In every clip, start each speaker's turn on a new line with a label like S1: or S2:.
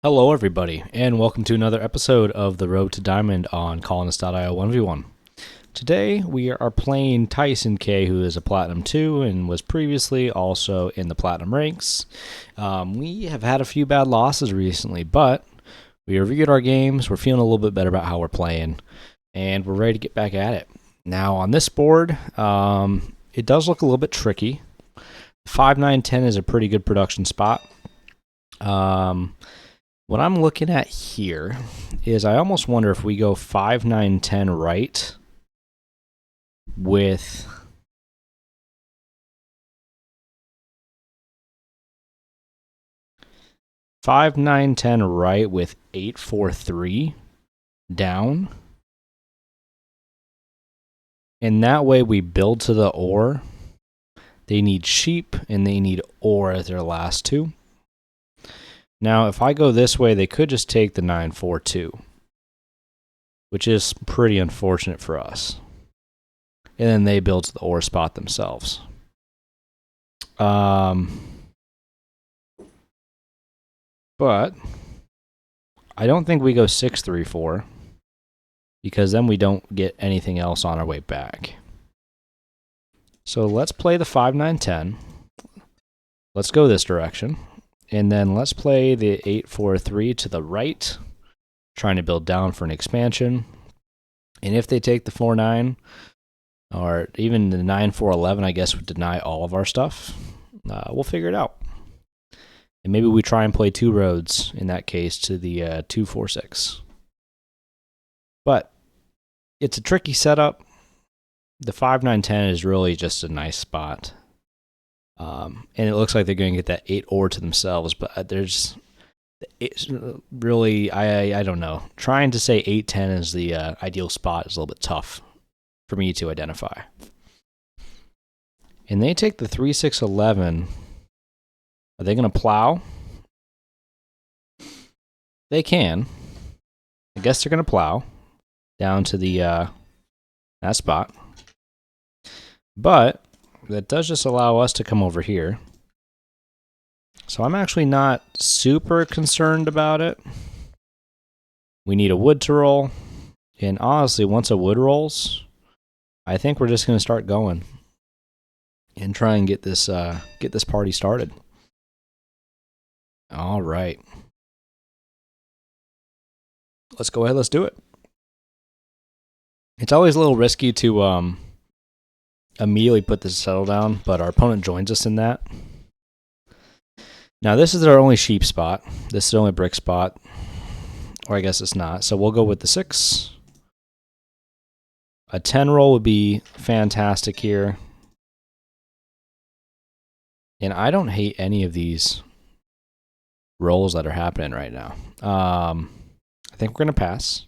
S1: Hello, everybody, and welcome to another episode of The Road to Diamond on Colonist.io 1v1. Today, we are playing Tyson K, who is a Platinum 2 and was previously also in the Platinum ranks. We have had a few bad losses recently, but we reviewed our games, we're feeling a little bit better about how we're playing, and we're ready to get back at it. Now, on this board, it does look a little bit tricky. 5, 9, 10 is a pretty good production spot. What I'm looking at here is I almost wonder if we go 5, 9, 10 right with five, 9, 10 right with 8, 4, 3 down. And that way we build to the ore. They need sheep and they need ore as their last two. Now, if I go this way, they could just take the 9, 4, 2, which is pretty unfortunate for us. And then they build to the ore spot themselves. But I don't think we go 6, 3, 4 because then we don't get anything else on our way back. So let's play the 5, 9, 10. Let's go this direction. And then let's play the 8, 4, 3 to the right, trying to build down for an expansion. And if they take the 4, 9, or even the 9, 4, 11, I guess would deny all of our stuff. We'll figure it out. And maybe we try and play 2 roads in that case to the 2, 4, 6. But it's a tricky setup. The 5, 9, 10 is really just a nice spot. And it looks like they're going to get that 8 ore to themselves, but it's really, I don't know. Trying to say 8, 10 is the ideal spot is a little bit tough for me to identify. And they take the 3, 6, 11. Are they going to plow? They can. I guess they're going to plow down to the that spot. But that does just allow us to come over here. So I'm actually not super concerned about it. We need a wood to roll. And honestly, once a wood rolls, I think we're just going to start going and try and get this party started. All right. Let's go ahead. Let's do it. It's always a little risky to immediately put this settle down, but our opponent joins us in that. Now, this is our only sheep spot. This is the only brick spot. Or I guess it's not. So we'll go with the 6. A 10 roll would be fantastic here. And I don't hate any of these rolls that are happening right now. I think we're going to pass.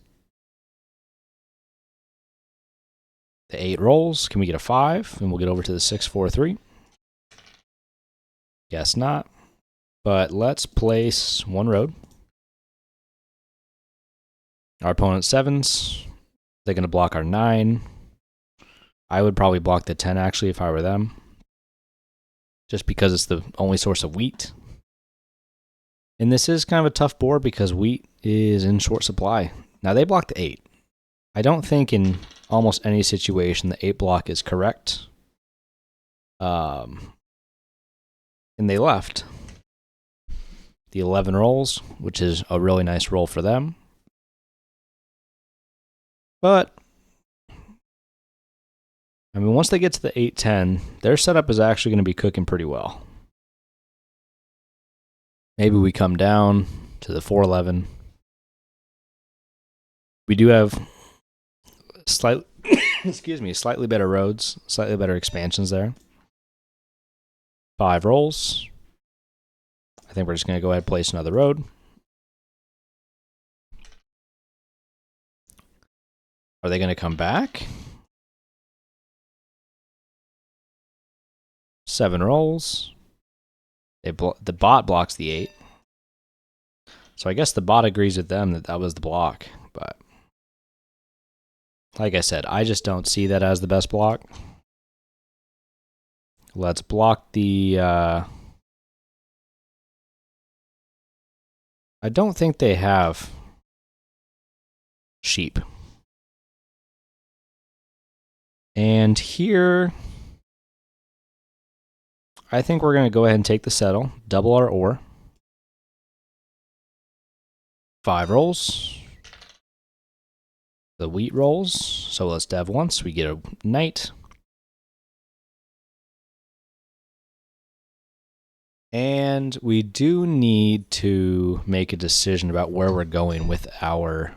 S1: The 8 rolls. Can we get a 5? And we'll get over to the 6, 4, 3. Guess not. But let's place 1 road. Our opponent's 7s. They're going to block our 9. I would probably block the 10 actually if I were them. Just because it's the only source of wheat. And this is kind of a tough board because wheat is in short supply. Now they block the 8. I don't think in almost any situation the 8 block is correct. And they left the 11 rolls, which is a really nice roll for them. But I mean, once they get to the 8, 10, their setup is actually going to be cooking pretty well. Maybe we come down to the 4, 11. We do have slightly better roads, slightly better expansions there. 5 rolls. I think we're just going to go ahead and place another road. Are they going to come back? 7 rolls. The bot blocks the 8. So I guess the bot agrees with them that was the block. But like I said, I just don't see that as the best block. Let's block the I don't think they have sheep. And here, I think we're going to go ahead and take the settle, double our ore. 5 rolls. The wheat rolls. So let's dev once. We get a knight. And we do need to make a decision about where we're going with our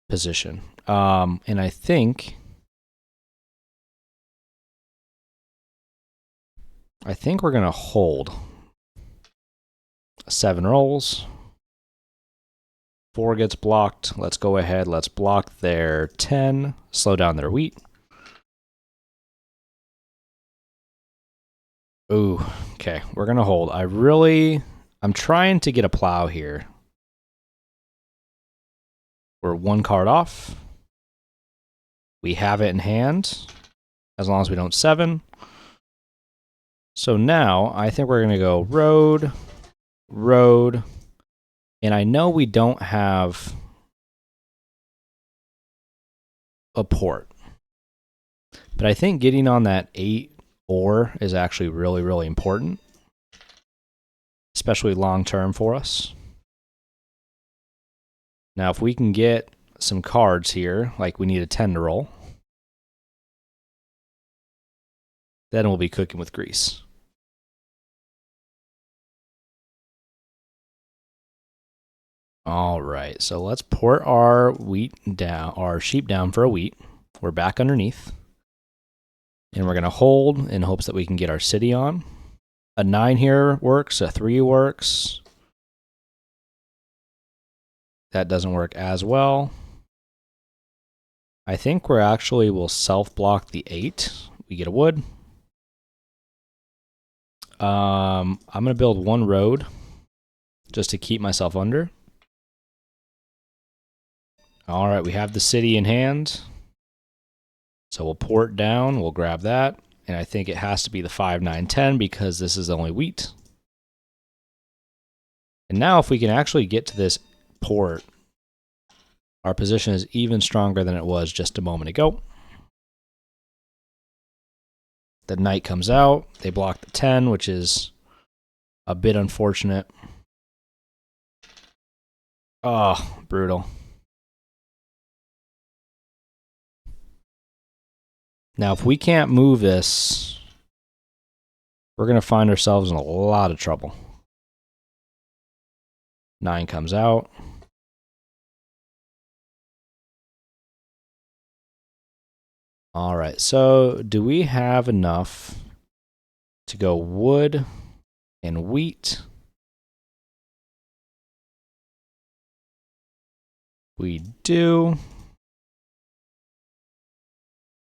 S1: position. And I think we're going to hold 7 rolls. 4 gets blocked. Let's go ahead. Let's block their 10. Slow down their wheat. Ooh, okay. We're going to hold. I'm trying to get a plow here. We're 1 card off. We have it in hand, as long as we don't 7. So now, I think we're going to go road, road, and I know we don't have a port. But I think getting on that 8 ore is actually really, really important, especially long-term for us. Now, if we can get some cards here, like we need a 10 to roll, then we'll be cooking with grease. All right, so let's port our sheep down for a wheat. We're back underneath. And we're going to hold in hopes that we can get our city on. A 9 here works, a 3 works. That doesn't work as well. I think we're actually will self-block the 8. We get a wood. I'm going to build 1 road just to keep myself under. All right, we have the city in hand. So we'll port down, we'll grab that, and I think it has to be the 5, 9, 10 because this is the only wheat. And now if we can actually get to this port, our position is even stronger than it was just a moment ago. The knight comes out, they block the 10, which is a bit unfortunate. Oh, brutal. Now, if we can't move this, we're going to find ourselves in a lot of trouble. 9 comes out. All right, so do we have enough to go wood and wheat? We do.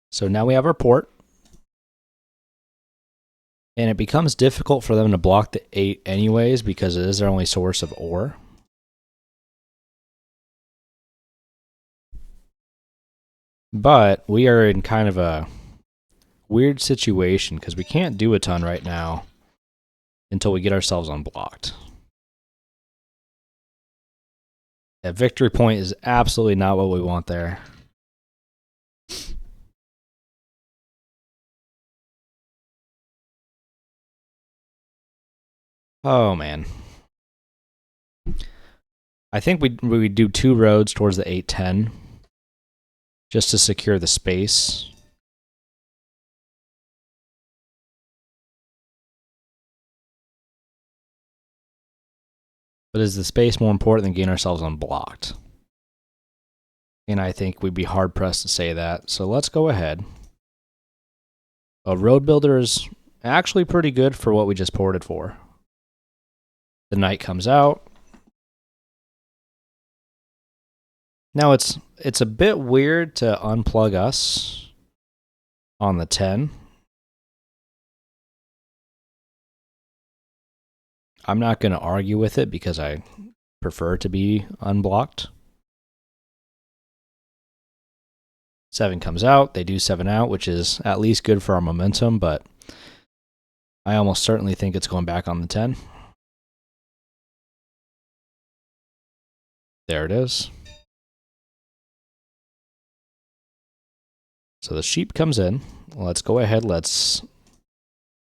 S1: So now we have our port. And it becomes difficult for them to block the 8 anyways because it is their only source of ore. But we are in kind of a weird situation because we can't do a ton right now until we get ourselves unblocked. That victory point is absolutely not what we want there. Oh, man. I think we do 2 roads towards the 810 just to secure the space. But is the space more important than getting ourselves unblocked? And I think we'd be hard-pressed to say that. So let's go ahead. A road builder is actually pretty good for what we just ported for. The knight comes out. Now it's a bit weird to unplug us on the 10. I'm not going to argue with it because I prefer to be unblocked. 7 comes out. They do 7 out, which is at least good for our momentum, but I almost certainly think it's going back on the 10. There it is. So the sheep comes in. Let's go ahead. Let's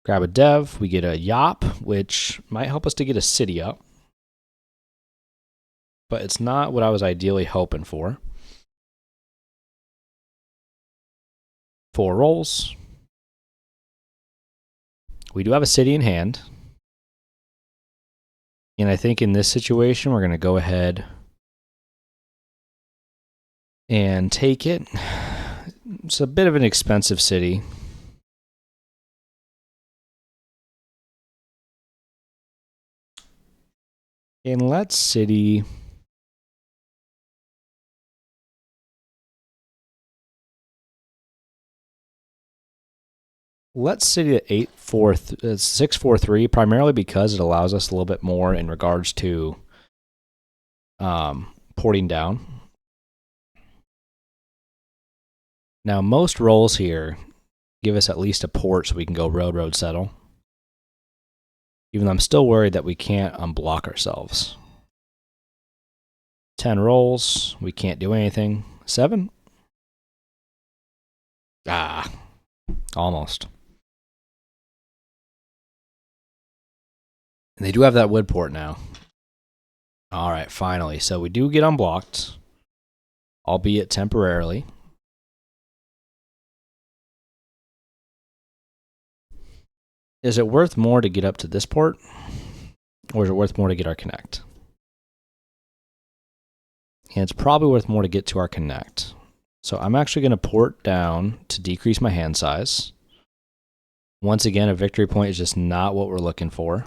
S1: grab a dev. We get a yop, which might help us to get a city up. But it's not what I was ideally hoping for. 4 rolls. We do have a city in hand. And I think in this situation, we're going to go ahead and take it. It's a bit of an expensive city. And let's city. Let's city at 643, primarily because it allows us a little bit more in regards to porting down. Now, most rolls here give us at least a port so we can go road, settle. Even though I'm still worried that we can't unblock ourselves. 10 rolls, we can't do anything. 7? Ah, almost. And they do have that wood port now. All right, finally. So we do get unblocked, albeit temporarily. Is it worth more to get up to this port? Or is it worth more to get our connect? And it's probably worth more to get to our connect. So I'm actually going to port down to decrease my hand size. Once again, a victory point is just not what we're looking for.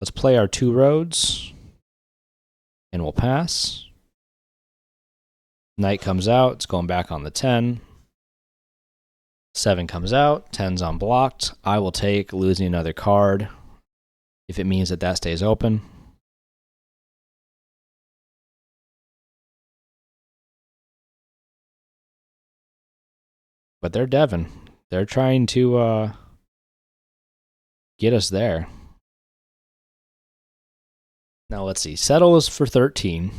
S1: Let's play our 2 roads. And we'll pass. Knight comes out. It's going back on the 10. 7 comes out. 10's unblocked. I will take losing another card if it means that that stays open. But they're Devon. They're trying to get us there. Now let's see. Settle is for 13.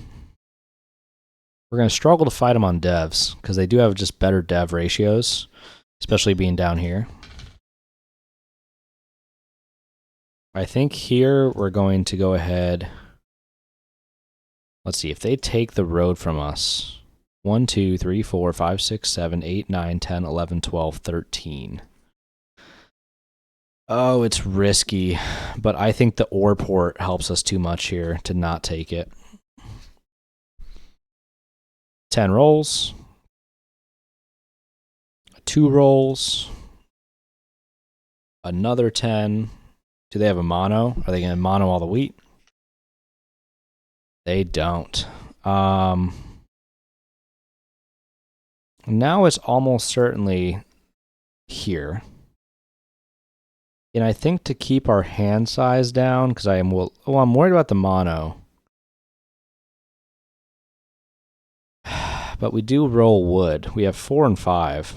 S1: We're going to struggle to fight them on devs because they do have just better dev ratios, especially being down here. I think here we're going to go ahead. Let's see. If they take the road from us. 1, 2, 3, 4, 5, 6, 7, 8, 9, 10, 11, 12, 13. Oh, it's risky, but I think the ore port helps us too much here to not take it. 10 rolls. 2 rolls. Another 10. Do they have a mono? Are they going to mono all the wheat? They don't. Now it's almost certainly here. And I think to keep our hand size down, because I'm worried about the mono. But we do roll wood. We have 4 and 5.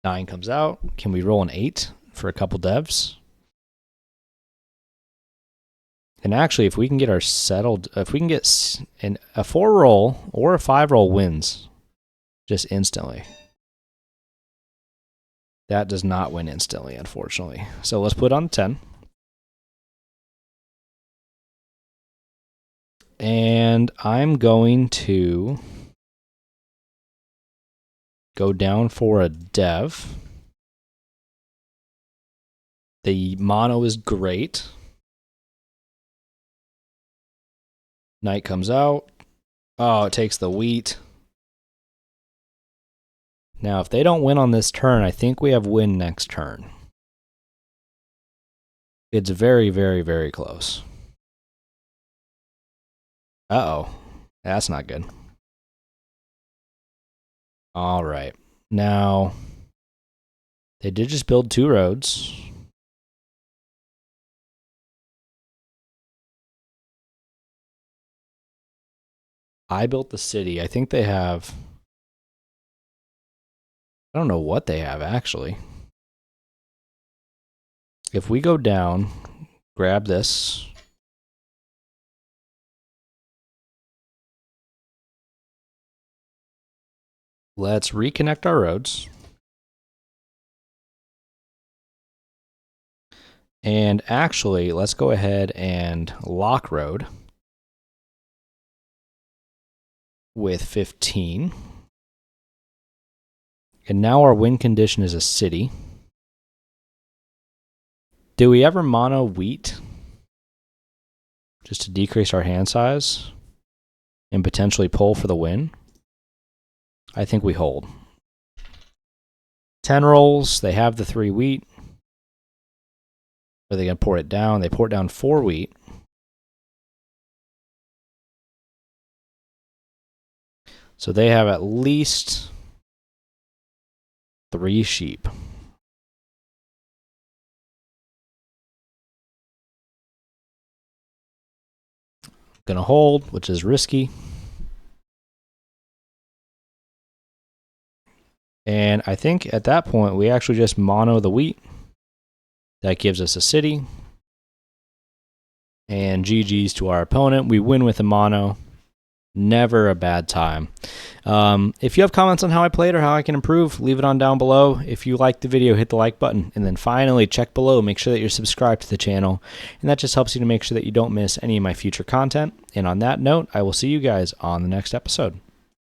S1: 9 comes out. Can we roll an 8 for a couple devs? And actually, if we can get our settled, if we can get a 4 roll or a 5 roll wins just instantly. That does not win instantly, unfortunately. So let's put on 10. And I'm going to go down for a dev. The mono is great. Knight comes out. Oh, it takes the wheat. Now, if they don't win on this turn, I think we have win next turn. It's very, very, very close. Uh-oh. That's not good. All right. Now, they did just build 2 roads. I built the city. I think they have... I don't know what they have, actually. If we go down, grab this. Let's reconnect our roads. And actually, let's go ahead and lock road with 15. And now our win condition is a city. Do we ever mono wheat just to decrease our hand size and potentially pull for the win? I think we hold. 10 rolls, they have the 3 wheat. Are they going to port it down? They port down 4 wheat. So they have at least 3 sheep. Gonna hold, which is risky. And I think at that point, we actually just mono the wheat. That gives us a city. And GG's to our opponent. We win with a mono. Never a bad time. If you have comments on how I played or how I can improve, leave it on down below. If you liked the video, hit the like button. And then finally, check below. Make sure that you're subscribed to the channel. And that just helps you to make sure that you don't miss any of my future content. And on that note, I will see you guys on the next episode.